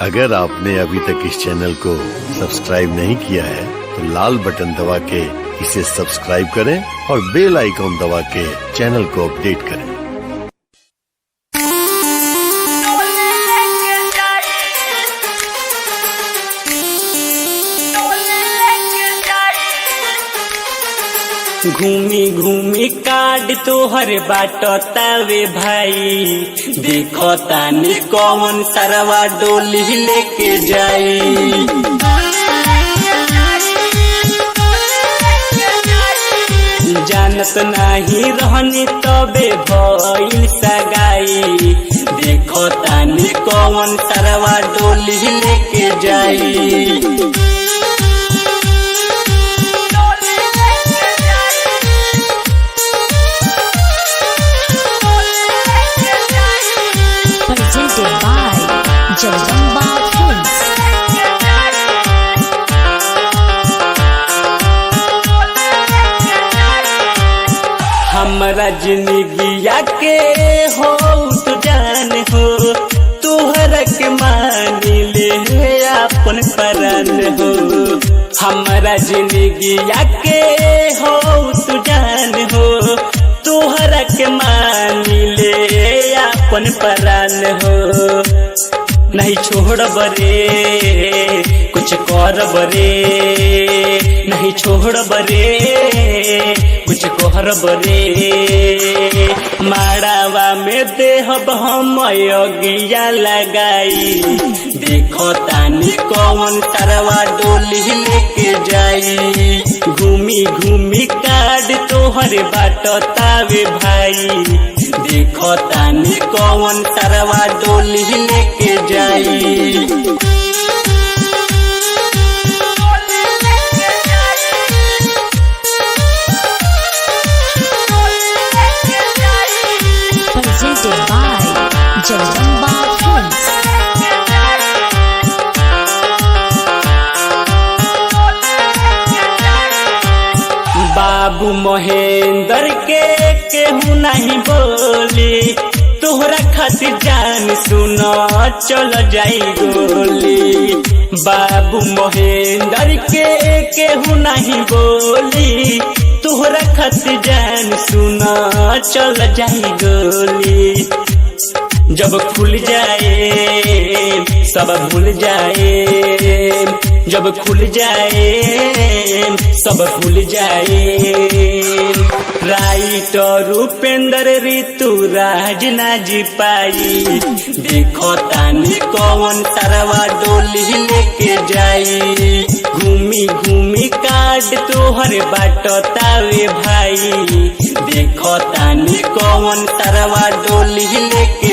अगर आपने अभी तक इस चैनल को सब्सक्राइब नहीं किया है तो लाल बटन दबा के इसे सब्सक्राइब करें और बेल आइकॉन दबा के चैनल को अपडेट करें। घूमी घूमी कार्ड तोहर बाटतावे भाई, देखो तानी कौन सरवा डोली लेके जाई। जानत नाही रहनी तबे भइल सगाई, देखो तानी कौन सरवा डोली लेके जाई। Presented by Jagdamba Films. हमरा जिंदगिया के हो तो जान हो, तोहरा के मान ले अपन परान हो। हमरा जिंदगिया के हो तो जान हो, तोहरा के मान ले अपन परान हो। नहीं छोड़ब रे कुछ करब रे, नहीं छोड़ब रे कुछ करब रे। माड़ावा में देहब हम अगिया लगाई, देखो तानी कौन तरवा डोली लेके जाई। घूमी घूमी कार्ड तोहर बाटतावे भाई, देखो तानी कौन तरवा डोली लेके जाई। Presented by Jagdamba Films. बाबू महेंद्र के केहू नहीं बोली, तोहरा खातिर जान सुनो चल जाई गोली। बाबू महेंद्र के केहू नहीं बोली, तोहरा खातिर जान सुनो चल जाई गोली। जब खुल जाए सब भूल जाए, जब खुल जाए सब भूल जाए। राइटर उपेंद्र ऋतुराज ना जी पाई, देखो तानी कौन तरवा डोली लेके जाई। घूमी घूमी कार्ड तोहर बाटतावे भाई, देखो तानी कौन तरवा डोली लेके